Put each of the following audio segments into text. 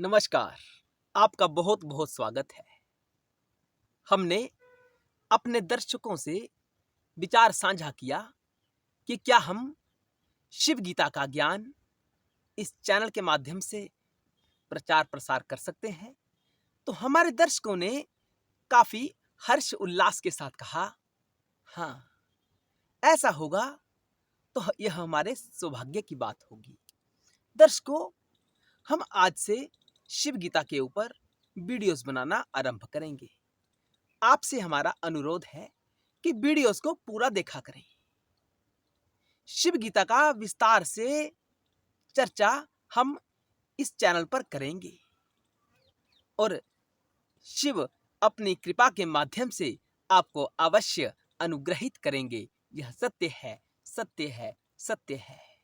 नमस्कार। आपका बहुत बहुत स्वागत है। हमने अपने दर्शकों से विचार साझा किया कि क्या हम शिव गीता का ज्ञान इस चैनल के माध्यम से प्रचार प्रसार कर सकते हैं। तो हमारे दर्शकों ने काफी हर्ष उल्लास के साथ कहा, हाँ, ऐसा होगा तो यह हमारे सौभाग्य की बात होगी। दर्शकों, हम आज से शिव गीता के ऊपर वीडियोस बनाना आरंभ करेंगे। आपसे हमारा अनुरोध है कि वीडियोस को पूरा देखा करें। शिव गीता का विस्तार से चर्चा हम इस चैनल पर करेंगे और शिव अपनी कृपा के माध्यम से आपको अवश्य अनुग्रहित करेंगे। यह सत्य है, सत्य है, सत्य है।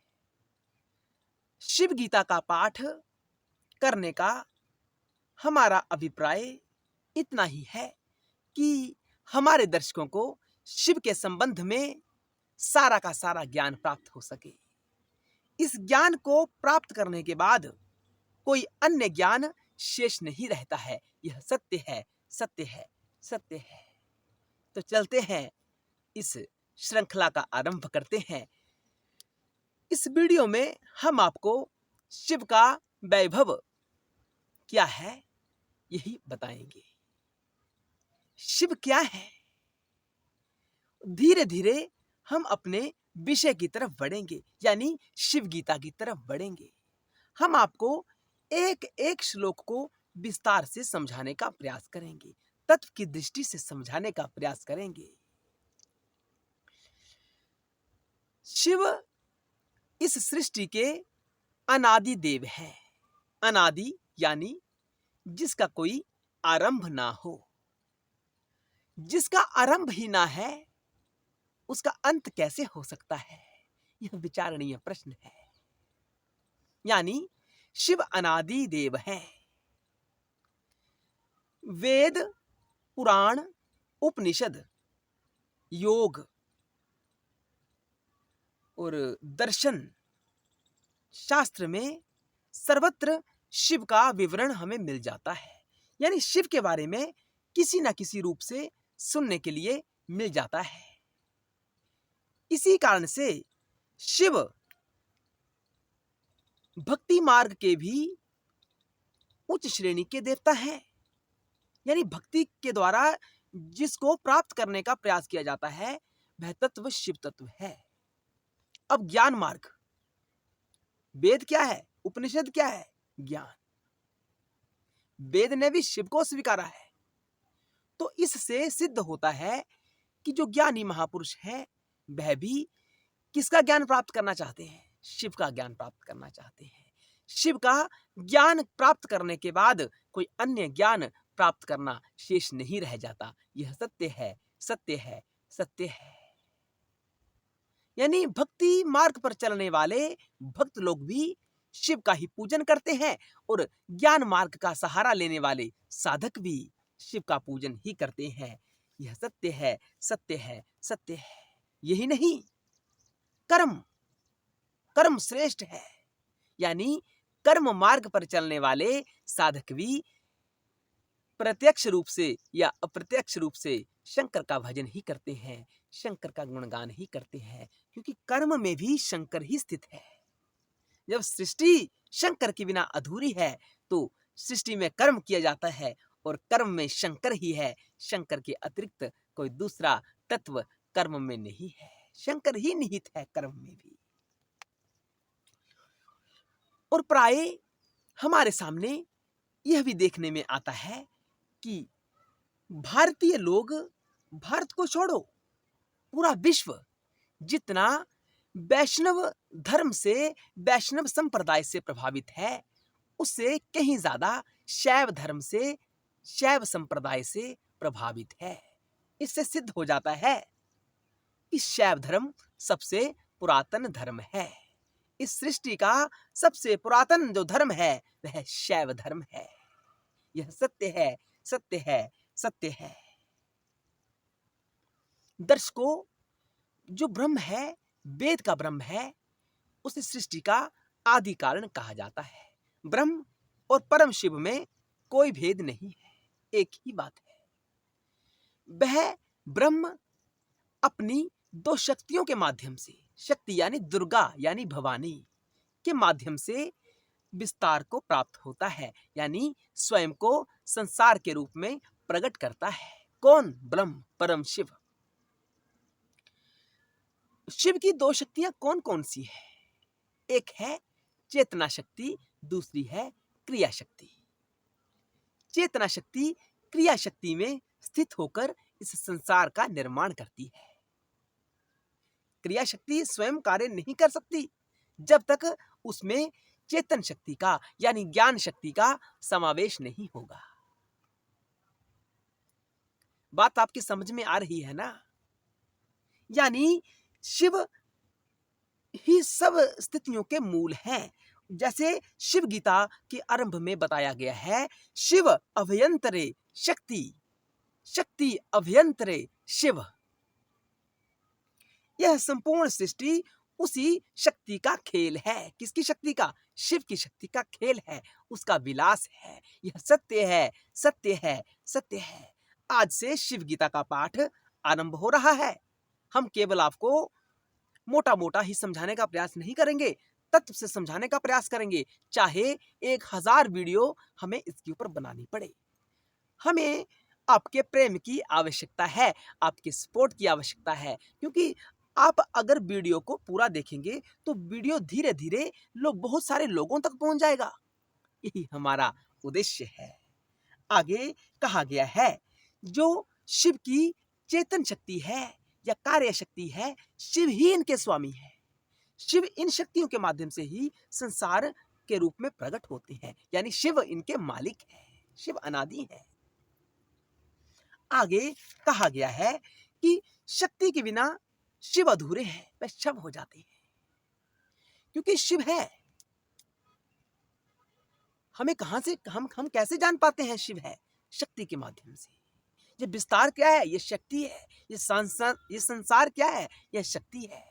शिव गीता का पाठ करने का हमारा अभिप्राय इतना ही है कि हमारे दर्शकों को शिव के संबंध में सारा का सारा ज्ञान प्राप्त हो सके। इस ज्ञान को प्राप्त करने के बाद कोई अन्य ज्ञान शेष नहीं रहता है। यह सत्य है, सत्य है, सत्य है। तो चलते हैं, इस श्रृंखला का आरंभ करते हैं। इस वीडियो में हम आपको शिव का वैभव क्या है यही बताएंगे। शिव क्या है? धीरे धीरे हम अपने विषय की तरफ बढ़ेंगे, यानी शिव गीता की तरफ बढ़ेंगे। हम आपको एक एक श्लोक को विस्तार से समझाने का प्रयास करेंगे, तत्व की दृष्टि से समझाने का प्रयास करेंगे। शिव इस सृष्टि के अनादि देव है। अनादि यानी जिसका कोई आरंभ ना हो। जिसका आरंभ ही ना है, उसका अंत कैसे हो सकता है? यह विचारणीय प्रश्न है। यानी शिव अनादि देव है। वेद, पुराण, उपनिषद, योग और दर्शन शास्त्र में सर्वत्र शिव का विवरण हमें मिल जाता है। यानी शिव के बारे में किसी न किसी रूप से सुनने के लिए मिल जाता है। इसी कारण से शिव भक्ति मार्ग के भी उच्च श्रेणी के देवता हैं। यानी भक्ति के द्वारा जिसको प्राप्त करने का प्रयास किया जाता है, वह तत्व शिव तत्व है। अब ज्ञान मार्ग, वेद क्या है, उपनिषद क्या है? ज्ञान। वेद ने भी शिव को स्वीकारा है। तो इससे सिद्ध होता है कि जो ज्ञानी महापुरुष है, वह भी किसका ज्ञान प्राप्त करना चाहते हैं? शिव का ज्ञान प्राप्त करना चाहते हैं। शिव का ज्ञान प्राप्त करने के बाद कोई अन्य ज्ञान प्राप्त करना शेष नहीं रह जाता। यह सत्य है, सत्य है, सत्य है। यानी भक्ति मार्ग पर चलने वाले भक्त लोग भी शिव का ही पूजन करते हैं और ज्ञान मार्ग का सहारा लेने वाले साधक भी शिव का पूजन ही करते हैं। यह सत्य है, सत्य है, सत्य है। यही नहीं, कर्म, कर्म श्रेष्ठ है। यानी कर्म मार्ग पर चलने वाले साधक भी प्रत्यक्ष रूप से या अप्रत्यक्ष रूप से शंकर का भजन ही करते हैं, शंकर का गुणगान ही करते हैं, क्योंकि कर्म में भी शंकर ही स्थित है। जब सृष्टि शंकर के बिना अधूरी है, तो सृष्टि में कर्म किया जाता है और कर्म में शंकर ही है। शंकर के अतिरिक्त कोई दूसरा तत्व कर्म में नहीं है। शंकर ही निहित है कर्म में भी। और प्राय हमारे सामने यह भी देखने में आता है कि भारतीय लोग, भारत को छोड़ो, पूरा विश्व जितना वैष्णव धर्म से, वैष्णव संप्रदाय से प्रभावित है, उससे कहीं ज्यादा शैव धर्म से, शैव संप्रदाय से प्रभावित है। इससे सिद्ध हो जाता है कि शैव धर्म सबसे पुरातन धर्म है। इस सृष्टि का सबसे पुरातन जो धर्म है, वह शैव धर्म है। यह सत्य है, सत्य है, सत्य है। दर्शकों, जो ब्रह्म है, वेद का ब्रह्म है, उसे सृष्टि का आदि कारण कहा जाता है। ब्रह्म और परम शिव में कोई भेद नहीं है, एक ही बात है। वह ब्रह्म अपनी दो शक्तियों के माध्यम से, शक्ति यानी दुर्गा यानी भवानी के माध्यम से विस्तार को प्राप्त होता है, यानी स्वयं को संसार के रूप में प्रकट करता है। कौन? ब्रह्म, परम शिव। शिव की दो शक्तियां कौन कौन सी है? एक है चेतना शक्ति, दूसरी है क्रिया शक्ति। चेतना शक्ति क्रिया शक्ति में स्थित होकर इस संसार का निर्माण करती है। क्रिया शक्ति स्वयं कार्य नहीं कर सकती जब तक उसमें चेतन शक्ति का यानी ज्ञान शक्ति का समावेश नहीं होगा। बात आपकी समझ में आ रही है ना? यानी शिव ही सब स्थितियों के मूल हैं। जैसे शिव गीता के आरंभ में बताया गया है, शिव अभयंतरे शक्ति, शक्ति अभयंतरे शिव। यह संपूर्ण सृष्टि उसी शक्ति का खेल है। किसकी शक्ति का? शिव की शक्ति का खेल है, उसका विलास है। यह सत्य है, सत्य है, सत्य है। आज से शिव गीता का पाठ आरंभ हो रहा है। हम केवल आपको मोटा मोटा ही समझाने का प्रयास नहीं करेंगे, तत्व से समझाने का प्रयास करेंगे, चाहे 1000 वीडियो हमें इसके ऊपर बनानी पड़े। हमें आपके प्रेम की आवश्यकता है, आपके सपोर्ट की आवश्यकता है, क्योंकि आप अगर वीडियो को पूरा देखेंगे तो वीडियो धीरे धीरे बहुत सारे लोगों तक पहुंच जाएगा। यही हमारा उद्देश्य है। आगे कहा गया है, जो शिव की चेतन शक्ति है या कार्य शक्ति है, शिव ही इनके स्वामी है। शिव इन शक्तियों के माध्यम से ही संसार के रूप में प्रकट होते हैं, यानी शिव इनके मालिक है, शिव अनादि है। आगे कहा गया है कि शक्ति के बिना शिव अधूरे हैं, वह शव हो जाते हैं, क्योंकि शिव है। हमें कहां से हम कैसे जान पाते हैं शिव है? शक्ति के माध्यम से। ये विस्तार क्या है? ये शक्ति है। ये संसार क्या है? यह शक्ति है।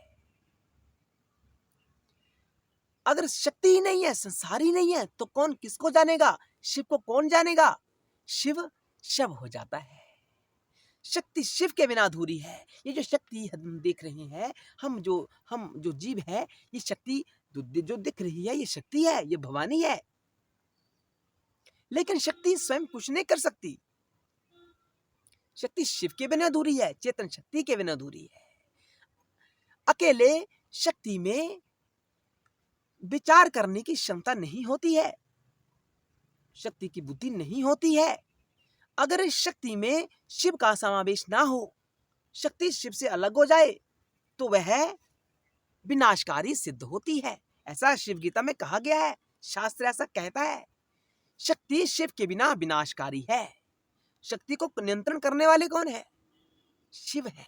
अगर शक्ति ही नहीं है, संसार ही नहीं है, तो कौन किसको जानेगा? शिव को कौन जानेगा? शिव शव हो जाता है। शक्ति शिव के बिना अधूरी है। ये जो शक्ति हम देख रहे हैं, हम जो जीव है, ये शक्ति जो दिख रही है, ये शक्ति है, ये भवानी है। लेकिन शक्ति स्वयं कुछ नहीं कर सकती। शक्ति शिव के बिना अधूरी है, चेतन शक्ति के बिना अधूरी है। अकेले शक्ति में विचार करने की क्षमता नहीं होती है, शक्ति की बुद्धि नहीं होती है। अगर इस शक्ति में शिव का समावेश ना हो, शक्ति शिव से अलग हो जाए, तो वह विनाशकारी सिद्ध होती है। ऐसा शिव गीता में कहा गया है, शास्त्र ऐसा कहता है। शक्ति शिव के बिना विनाशकारी है। शक्ति को नियंत्रण करने वाले कौन है? शिव है।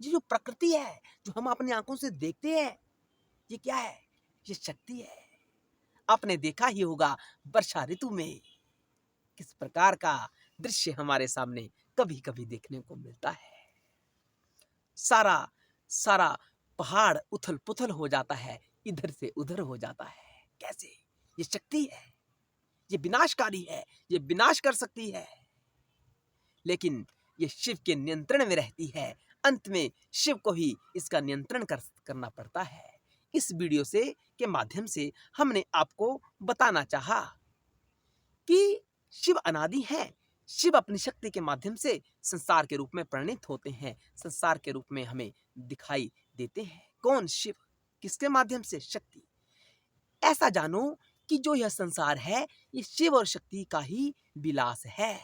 ये जो प्रकृति है, जो हम अपनी आंखों से देखते हैं, ये क्या है? ये शक्ति है। आपने देखा ही होगा वर्षा ऋतु में किस प्रकार का दृश्य हमारे सामने कभी कभी देखने को मिलता है। सारा पहाड़ उथल पुथल हो जाता है, इधर से उधर हो जाता है। कैसे? ये शक्ति है, ये विनाशकारी है, ये विनाश कर सकती है, लेकिन ये शिव के नियंत्रण में रहती है। अंत में शिव को ही इसका नियंत्रण करना पड़ता है। इस वीडियो के माध्यम से हमने आपको बताना चाहा कि शिव अनादि है। शिव अपनी शक्ति के माध्यम से संसार के रूप में परिणित होते हैं, संसार के रूप में हमें दिखाई देते हैं। कौन? शिव। किसके माध्यम से? शक्ति। ऐसा जानो कि जो यह संसार है, ये शिव और शक्ति का ही विलास है,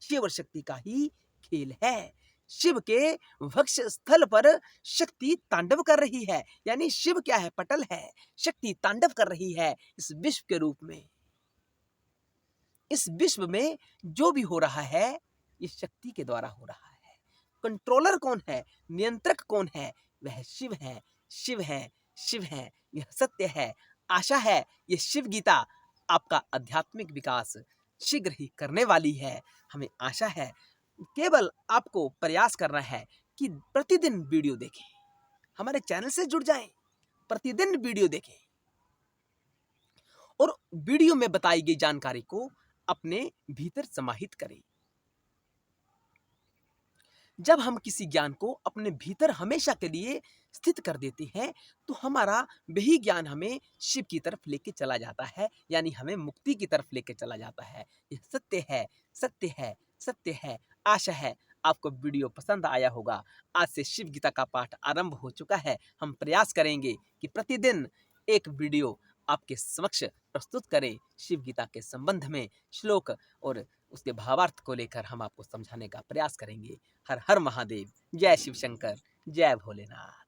शिव और शक्ति का ही खेल है। शिव के वक्ष स्थल पर शक्ति तांडव कर रही है, यानी शिव क्या है? पटल है। शक्ति तांडव कर रही है इस विश्व के रूप में। इस विश्व में जो भी हो रहा है, ये शक्ति के द्वारा हो रहा है। कंट्रोलर कौन है? नियंत्रक कौन है? वह शिव है, शिव है, शिव है। यह सत्य है। आशा है ये शिव गीता आपका आध्यात्मिक विकास शीघ्र ही करने वाली है। हमें आशा है। केवल आपको प्रयास करना है कि प्रतिदिन वीडियो देखें, हमारे चैनल से जुड़ जाएं, प्रतिदिन वीडियो देखें और वीडियो में बताई गई जानकारी को अपने भीतर समाहित करें। जब हम किसी ज्ञान को अपने भीतर हमेशा के लिए स्थित कर देते हैं, तो हमारा वही ज्ञान हमें शिव की तरफ लेके चला जाता है, यानी हमें मुक्ति की तरफ लेके चला जाता है। यह सत्य है, सत्य है, सत्य है। आशा है आपको वीडियो पसंद आया होगा। आज से शिव गीता का पाठ आरंभ हो चुका है। हम प्रयास करेंगे कि प्रतिदिन एक वीडियो आपके समक्ष प्रस्तुत करें। शिव गीता के संबंध में श्लोक और उसके भावार्थ को लेकर हम आपको समझाने का प्रयास करेंगे। हर हर महादेव, जय शिव शंकर, जय भोलेनाथ।